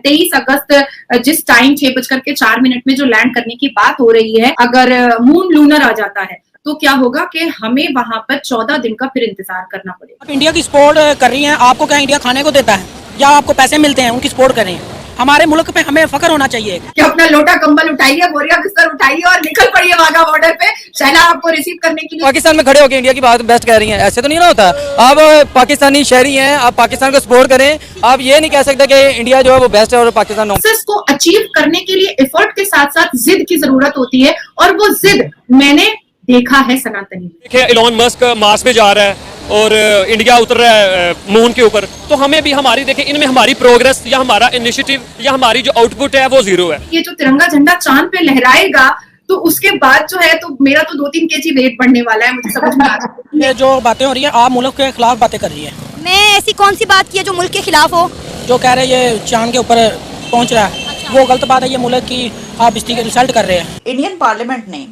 23 अगस्त जिस टाइम 6:04 में जो लैंड करने की बात हो रही है, अगर मून लूनर आ जाता है तो क्या होगा कि हमें वहां पर 14 दिन का फिर इंतजार करना पड़ेगा। आप इंडिया की सपोर्ट कर रही हैं, आपको क्या इंडिया खाने को देता है या आपको पैसे मिलते हैं उनकी सपोर्ट कर रही हैं? हमारे मुल्क पे हमें फख्र होना चाहिए कि अपना लोटा कंबल उठाइए, बोरिया बिस्तर उठाइए और निकल पड़िए वाघा बॉर्डर पे शैला आपको रिसीव करने के लिए। पाकिस्तान में खड़े होकर इंडिया की बात बेस्ट कह रही हैं, ऐसे तो नहीं ना होता। आप पाकिस्तानी शहरी हैं, आप पाकिस्तान को सपोर्ट करें, आप ये नहीं कह सकते कि इंडिया जो है वो बेस्ट है और पाकिस्तान नो। सक्सेस को अचीव करने के लिए एफर्ट के साथ साथ जिद की जरूरत होती है और वो जिद मैंने देखा है सनातनी। देखिए इलॉन मस्क मार्स पे जा रहा है और इंडिया उतर रहा है मून के ऊपर, तो हमें भी हमारी देखिए इनमें हमारी प्रोग्रेस या हमारा इनिशिएटिव या हमारी जो आउटपुट है वो जीरो है। ये जो तिरंगा झंडा चांद पे लहराएगा तो उसके बाद जो है तो मेरा तो 2-3 केजी वेट बढ़ने वाला है, मुझे समझ में आ रहा है। ये जो बातें हो रही हैं आप मुल्क के खिलाफ बातें कर रही हैं। मैं ऐसी कौन सी बात की है जो मुल्क के खिलाफ हो? जो कह रहे हैं ये चांद के ऊपर पहुंच रहा है वो गलत बात है, ये मुल्क की आप इसकी रिसल्ट कर रहे हैं। इंडियन पार्लियामेंट ने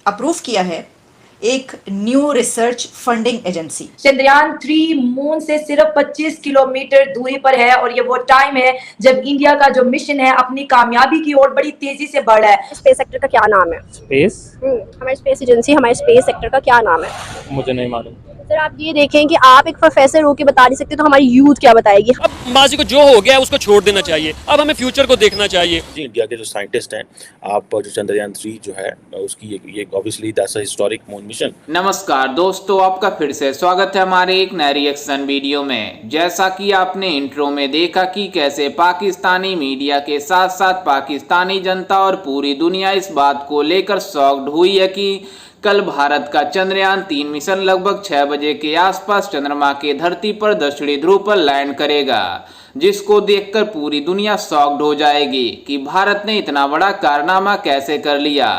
अप्रूव किया है एक new research funding agency. Chandrayaan 3 moon से सिर्फ 25 किलोमीटर दूरी पर है और ये वो टाइम है जब इंडिया का जो मिशन है अपनी कामयाबी की ओर बड़ी तेजी से बढ़ रहा है। स्पेस सेक्टर का क्या नाम है? स्पेस हमारी स्पेस एजेंसी, हमारे स्पेस सेक्टर का क्या नाम है? मुझे नहीं मालूम। सर आप ये देखें कि आप एक प्रोफेसर होकर बता नहीं सकते तो हमारी यूथ क्या बताएगी? अब माजी को जो हो गया उसको छोड़ देना चाहिए, अब हमें फ्यूचर को देखना चाहिए। इंडिया के जो साइंटिस्ट हैं, आप जो चंद्रयान 3 जो है उसकी ये obviously that's a historic moon mission. नमस्कार दोस्तों, आपका फिर से स्वागत है हमारे एक नए रिएक्शन वीडियो में। जैसा कि आपने इंट्रो में देखा कि कैसे पाकिस्तानी मीडिया के साथ साथ पाकिस्तानी जनता और पूरी दुनिया इस बात को लेकर शॉक्ड हुई है कि कल भारत का चंद्रयान 3 मिशन लगभग 6 बजे के आसपास चंद्रमा के धरती पर दक्षिणी ध्रुव पर लैंड करेगा, जिसको देखकर पूरी दुनिया शॉक्ड हो जाएगी कि भारत ने इतना बड़ा कारनामा कैसे कर लिया।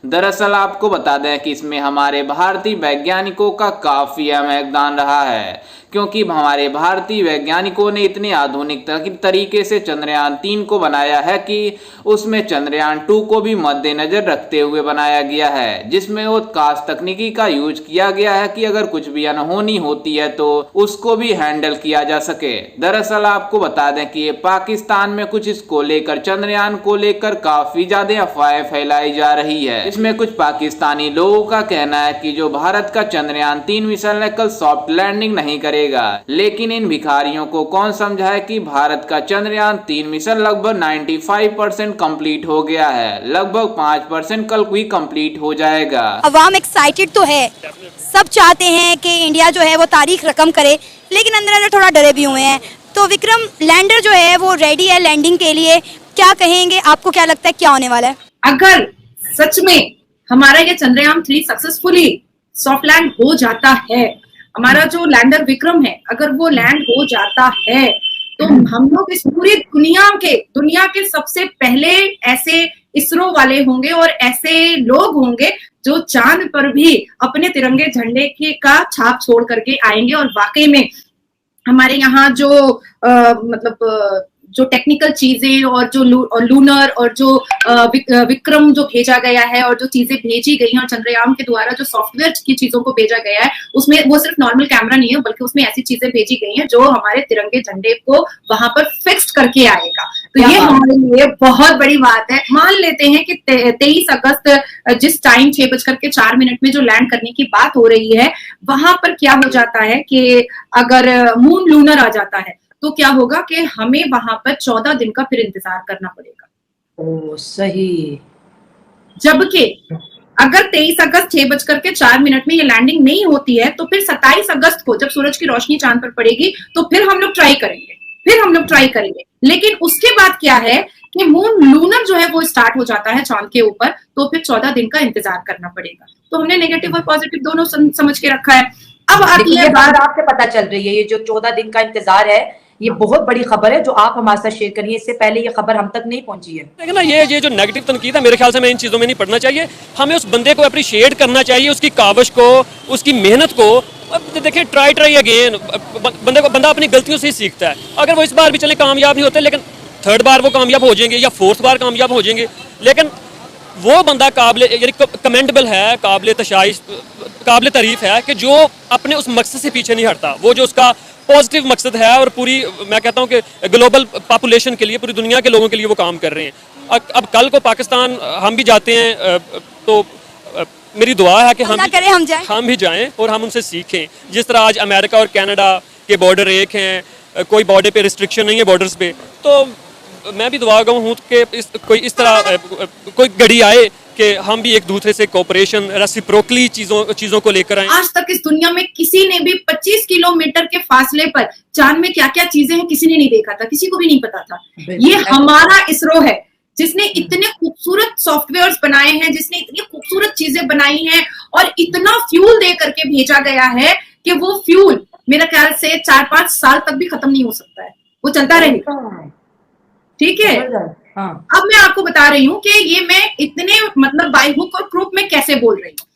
दरअसल आपको बता दें कि इसमें हमारे भारतीय वैज्ञानिकों का काफ़ी अहम योगदान रहा है, क्योंकि हमारे भारतीय वैज्ञानिकों ने इतने आधुनिक तरीके से चंद्रयान 3 को बनाया है कि उसमें चंद्रयान 2 को भी मद्देनजर रखते हुए बनाया गया है, जिसमें उत्काश तकनीकी का यूज किया गया है कि अगर कुछ भी अनहोनी होती है तो उसको भी हैंडल किया जा सके। दरअसल आपको बता दें कि ये पाकिस्तान में कुछ इसको लेकर चंद्रयान को लेकर काफी ज्यादा अफवाहें फैलाई जा रही है। इसमें कुछ पाकिस्तानी लोगों का कहना है कि जो भारत का चंद्रयान 3 मिशन है कल सॉफ्ट लैंडिंग नहीं करेगा, लेकिन इन भिखारियों को कौन समझाए कि भारत का चंद्रयान 3 मिशन लगभग 95% कंप्लीट हो गया है, लगभग 5% कल ही कंप्लीट हो जाएगा। अवाम एक्साइटेड तो है, सब चाहते हैं कि इंडिया जो है वो तारीख रकम करे, लेकिन अंदर अंदर थोड़ा डरे भी हुए हैं। तो विक्रम लैंडर जो है वो रेडी है लैंडिंग के लिए, क्या कहेंगे? आपको क्या लगता है क्या होने वाला है? अगर सच में हमारा ये चंद्रयान 3 सक्सेसफुली सॉफ्ट लैंड हो जाता है, हमारा जो लैंडर विक्रम है अगर वो लैंड हो जाता है तो हम लोग इस पूरी दुनिया के सबसे पहले ऐसे इसरो वाले होंगे और ऐसे लोग होंगे जो चांद पर भी अपने तिरंगे झंडे का छाप छोड़ करके आएंगे। और वाकई में हमारे यहाँ जो जो टेक्निकल चीजें और जो लूनर और जो विक्रम जो भेजा गया है और जो चीजें भेजी गई हैं और चंद्रयान के द्वारा जो सॉफ्टवेयर की चीजों को भेजा गया है उसमें वो सिर्फ नॉर्मल कैमरा नहीं है बल्कि उसमें ऐसी चीजें भेजी गई हैं जो हमारे तिरंगे झंडे को वहां पर फिक्स्ड करके आएगा। तो ये हमारे लिए बहुत बड़ी बात है। मान लेते हैं कि 23 अगस्त जिस टाइम 6:04 में जो लैंड करने की बात हो रही है वहां पर क्या हो जाता है कि अगर मून लूनर आ जाता है तो क्या होगा कि हमें वहां पर 14 दिन का फिर इंतजार करना पड़ेगा। ओ सही। जबकि अगर 23 अगस्त 6:04 में ये लैंडिंग नहीं होती है तो फिर 27 अगस्त को जब सूरज की रोशनी चांद पर पड़ेगी तो फिर हम लोग ट्राई करेंगे। लेकिन उसके बाद क्या है कि मून लूनर जो है वो स्टार्ट हो जाता है चांद के ऊपर, तो फिर 14 दिन का इंतजार करना पड़ेगा। तो हमने नेगेटिव और पॉजिटिव दोनों समझ के रखा है। अब आती है बात आपसे पता चल रही है, ये जो 14 दिन का इंतजार है ये बहुत बड़ी खबर है जो आप हमारे साथ शेयर करिए, इससे पहले ये खबर हम तक नहीं पहुंची है। लेकिन ना ये जो नेगेटिव तनकीद है मेरे ख्याल से मैं इन चीज़ों में नहीं पढ़ना चाहिए। हमें उस बंदे को अप्रिशिएट करना चाहिए, उसकी काविश को, उसकी मेहनत को। अब देखिए ट्राई अगेन, बंदा अपनी गलतियों से ही सीखता है। अगर वो इस बार भी चले कामयाब नहीं होते लेकिन थर्ड बार वो कामयाब हो जाएंगे या फोर्थ बार कामयाब हो जाएंगे। लेकिन वो बंदा कमेंडेबल है, काबिल तारीफ है कि जो अपने उस मकसद से पीछे नहीं हटता। वो जो उसका पॉजिटिव मकसद है और पूरी मैं कहता हूँ कि ग्लोबल पॉपुलेशन के लिए, पूरी दुनिया के लोगों के लिए वो काम कर रहे हैं। अब कल को पाकिस्तान हम भी जाते हैं तो मेरी दुआ है कि हम भी जाएं और हम उनसे सीखें। जिस तरह आज अमेरिका और कनाडा के बॉर्डर एक हैं, कोई बॉर्डर पे रिस्ट्रिक्शन नहीं है बॉर्डर्स पे, तो मैं भी दुआ गवा हूँ कि इस तरह कोई घड़ी आए कि हम भी एक दूसरे से कोऑपरेशन रेसिप्रोकली चीजों को लेकर आए। आज तक इस दुनिया में किसी ने भी 25 किलोमीटर के फासले पर चांद में क्या क्या चीजें हैं किसी ने नहीं देखा था, किसी को भी नहीं पता था। ये हमारा इसरो है जिसने इतने खूबसूरत सॉफ्टवेयर्स बनाए हैं, जिसने इतनी खूबसूरत चीजें बनाई हैं और इतना फ्यूल दे करके भेजा गया है कि वो फ्यूल मेरा ख्याल से 4-5 साल तक भी खत्म नहीं हो सकता है, वो चलता रहेगा। ठीक है। अब मैं आपको बता रही हूँ कि ये मैं इतने मतलब बाय हुक और क्रूक में कैसे बोल रही हूँ।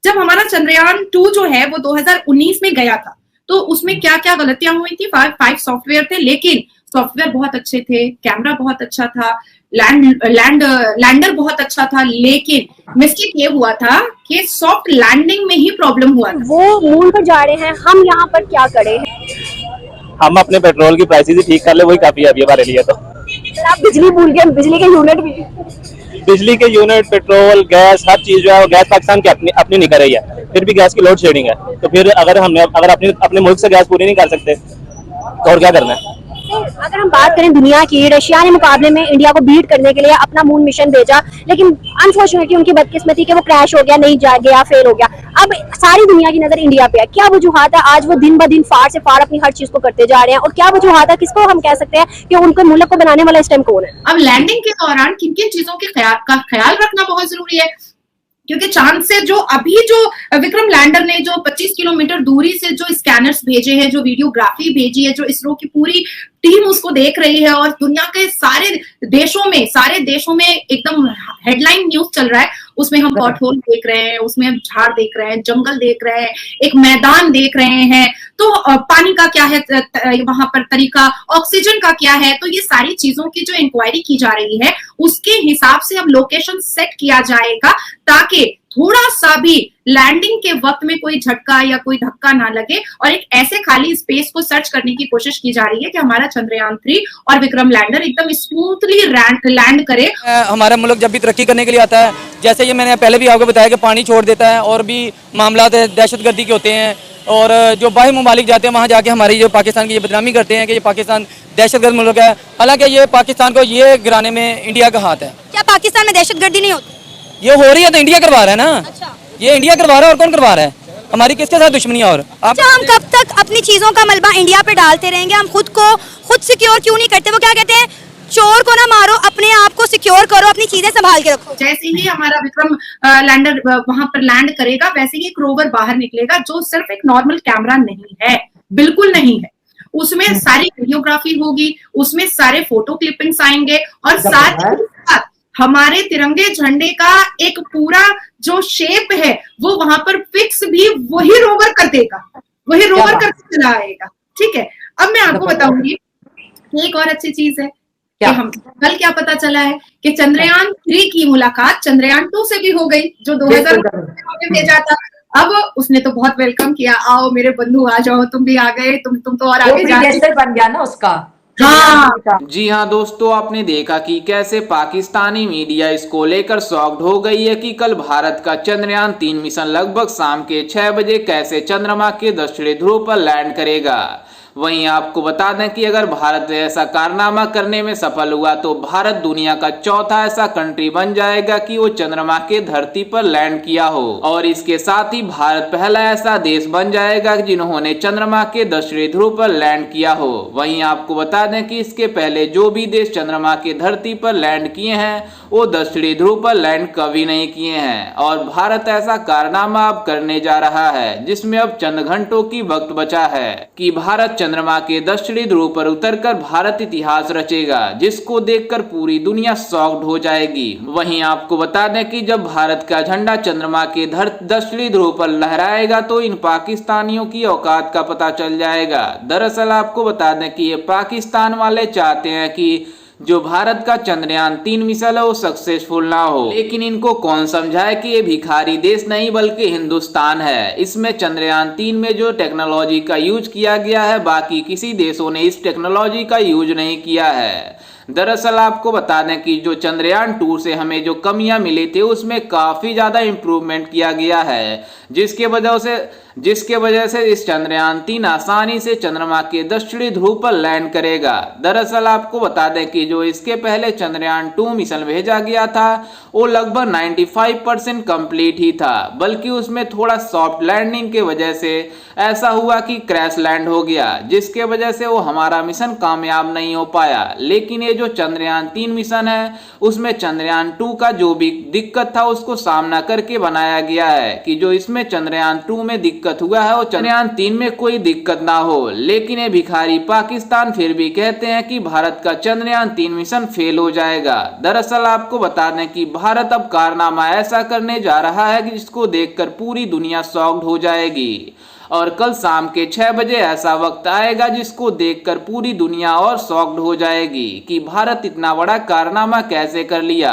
जब हमारा चंद्रयान 2 जो है वो 2019 में गया था तो उसमें क्या क्या गलतियां हुई थी। 5 सॉफ्टवेयर थे, लेकिन सॉफ्टवेयर बहुत अच्छे थे, कैमरा बहुत अच्छा था, लैंडर बहुत अच्छा था, लेकिन मिस्टेक ये हुआ था कि सॉफ्ट लैंडिंग में ही प्रॉब्लम हुआ था। वो मून पर जा रहे हैं, हम यहाँ पर क्या करें? हम अपने पेट्रोल की प्राइसेस ही ठीक कर ले, वही काफी है अभी हमारे लिए। तो सर आप बिजली भूल गए, बिजली के यूनिट भी, बिजली के यूनिट, पेट्रोल, गैस, हर चीज जो है वो गैस पाकिस्तान की अपनी नहीं कर रही है, फिर भी गैस की लोड शेडिंग है। तो फिर अगर अपने मुल्क से गैस पूरी नहीं कर सकते तो और क्या करना है। अगर हम बात करें दुनिया की, रशिया ने मुकाबले में इंडिया को बीट करने के लिए अपना मून मिशन भेजा, लेकिन अनफॉर्चुनेटली उनकी बदकिस्मती कि वो क्रैश हो गया, नहीं जा गया, फेल हो गया। अब सारी दुनिया की नजर इंडिया पे है। क्या वजूहात है आज वो दिन ब दिन फाड़ से फाड़ अपनी हर चीज को करते जा रहे हैं, और क्या वजूहात है, किसको हम कह सकते हैं कि उनके मुल्क को बनाने वाला इस टाइम कौन है? अब लैंडिंग के दौरान किन किन चीजों के ख्याल रखना बहुत जरूरी है, क्योंकि चांद से जो विक्रम लैंडर ने जो 25 किलोमीटर दूरी से जो स्कैनर्स भेजे हैं, जो वीडियोग्राफी भेजी है, जो इसरो की पूरी टीम उसको देख रही है और दुनिया के सारे देशों में एकदम हेडलाइन न्यूज चल रहा है, उसमें हम पॉटहोल देख रहे हैं, उसमें हम झाड़ देख रहे हैं, जंगल देख रहे हैं, एक मैदान देख रहे हैं, तो पानी का क्या है वहां पर तरीका, ऑक्सीजन का क्या है, तो ये सारी चीजों की जो इंक्वायरी की जा रही है उसके हिसाब से अब लोकेशन सेट किया जाएगा ताकि थोड़ा सा भी लैंडिंग के वक्त में कोई झटका या कोई धक्का ना लगे, और एक ऐसे खाली स्पेस को सर्च करने की कोशिश की जा रही है कि हमारा चंद्रयान 3 और विक्रम लैंडर एकदम स्मूथली लैंड करे। हमारा मुल्क जब भी तरक्की करने के लिए आता है, जैसे ये मैंने पहले भी आपको बताया कि पानी छोड़ देता है और भी मामला दहशतगर्दी के होते हैं, और जो बाहरी ममालिक जाते हैं वहाँ जाके हमारी जो पाकिस्तान की ये बदनामी करते हैं कि ये पाकिस्तान दहशतगर्द मुल्क है, हालांकि ये पाकिस्तान को ये गिराने में इंडिया का हाथ है। क्या पाकिस्तान में दहशतगर्दी नहीं होती? ये हो रही है तो इंडिया करवा रहा है ना। अच्छा। ये इंडिया करवा रहा है, और कौन करवा रहा है? हमारी किसके साथ दुश्मनी है? और अच्छा, हम कब तक अपनी चीजों का मलबा इंडिया पे डालते रहेंगे? हम खुद सिक्योर क्यों नहीं करते? वो क्या कहते हैं, चोर को ना मारो, अपने आप को सिक्योर करो, अपनी चीजें संभाल के रखो। जैसे ही हमारा विक्रम लैंडर वहां पर लैंड करेगा वैसे ही एक रोवर बाहर निकलेगा जो सिर्फ एक नॉर्मल कैमरा नहीं है, बिल्कुल नहीं है, उसमें सारी वीडियोग्राफी होगी, उसमें सारे फोटो क्लिपिंग्स आएंगे, और साथ ही साथ हमारे तिरंगे झंडे का एक पूरा जो शेप है वो वहां पर फिक्स भी वही रोवर कर देगा, वही रोवर करके चला आएगा। ठीक है। अब मैं आपको बताऊंगी एक और अच्छी चीज है कि हम कल क्या पता चला है कि चंद्रयान 3 की मुलाकात चंद्रयान 2 से भी हो गई, जो 2000 में भेजा था। अब उसने तो बहुत वेलकम किया, आओ मेरे बंधु आ जाओ, तुम भी आ गए, तुम तो और आगे बन गया ना उसका। हाँ जी हाँ दोस्तों, आपने देखा कि कैसे पाकिस्तानी मीडिया इसको लेकर शॉक्ड हो गई है कि कल भारत का चंद्रयान 3 मिशन लगभग शाम के 6 बजे कैसे चंद्रमा के दक्षिणी ध्रुव पर लैंड करेगा। वहीं आपको बता दें कि अगर भारत ऐसा कारनामा करने में सफल हुआ तो भारत दुनिया का चौथा ऐसा कंट्री बन जाएगा कि वो चंद्रमा के धरती पर लैंड किया हो, और इसके साथ ही भारत पहला ऐसा देश बन जाएगा जिन्होंने चंद्रमा के दक्षिणी ध्रुव पर लैंड किया हो। वहीं आपको बता दें कि इसके पहले जो भी देश चंद्रमा के धरती पर लैंड किए हैं वो दक्षिणी ध्रुव पर लैंड कभी नहीं किए हैं, और भारत ऐसा कारनामा अब करने जा रहा है जिसमें अब चंद घंटों की वक्त बचा है कि भारत चंद्रमा के दक्षिणी ध्रुव पर उतरकर भारत इतिहास रचेगा, जिसको देखकर पूरी दुनिया शॉक्ड हो जाएगी। वहीं आपको बता दें कि जब भारत का झंडा चंद्रमा के दक्षिणी ध्रुव पर लहराएगा तो इन पाकिस्तानियों की औकात का पता चल जाएगा। दरअसल आपको बता दें कि ये पाकिस्तान वाले चाहते हैं कि जो भारत का चंद्रयान 3 मिशन है वो सक्सेसफुल ना हो। लेकिन इनको कौन समझाए कि ये भिखारी देश नहीं बल्कि हिंदुस्तान है। इसमें चंद्रयान 3 में जो टेक्नोलॉजी का यूज किया गया है बाकी किसी देशों ने इस टेक्नोलॉजी का यूज नहीं किया है। दरअसल आपको बता दें कि जो चंद्रयान 2 से हमें जो कमियां मिली थी उसमें काफी ज्यादा इम्प्रूवमेंट किया गया है, जिसके वजह से इस चंद्रयान 3 आसानी से चंद्रमा के दक्षिणी ध्रुव पर लैंड करेगा। दरअसल आपको बता दें कि जो इसके पहले चंद्रयान 2 मिशन भेजा गया था वो लगभग 95% कंप्लीट ही था, बल्कि उसमें थोड़ा सॉफ्ट लैंडिंग के वजह से ऐसा हुआ कि क्रैश लैंड हो गया, जिसके वजह से वो हमारा मिशन कामयाब नहीं हो पाया। लेकिन ये जो चंद्रयान 3 मिशन है उसमें चंद्रयान 2 का जो भी दिक्कत था उसको सामना करके बनाया गया है कि जो इसमें चंद्रयान 2 में दिक्कत हुआ है वो चंद्रयान 3 में कोई दिक्कत ना हो। लेकिन ये भिखारी पाकिस्तान फिर भी कहते हैं कि भारत का चंद्रयान 3 मिशन फेल हो जाएगा। दरअसल आपको बता दें कि भारत अब कारनामा ऐसा करने जा रहा है कि जिसको देखकर पूरी दुनिया शॉक्ड हो जाएगी और कल शाम के 6 बजे ऐसा वक्त आएगा जिसको देखकर पूरी दुनिया और शॉक्ड हो जाएगी कि भारत इतना बड़ा कारनामा कैसे कर लिया।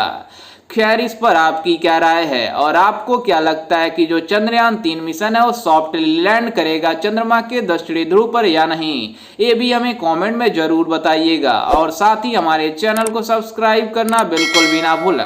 खैर इस पर आपकी क्या राय है और आपको क्या लगता है कि जो चंद्रयान 3 मिशन है वो सॉफ्ट लैंड करेगा चंद्रमा के दक्षिणी ध्रुव पर या नहीं, ये भी हमें कमेंट में जरूर बताइएगा और साथ ही हमारे चैनल को सब्सक्राइब करना बिल्कुल भी ना भूलें।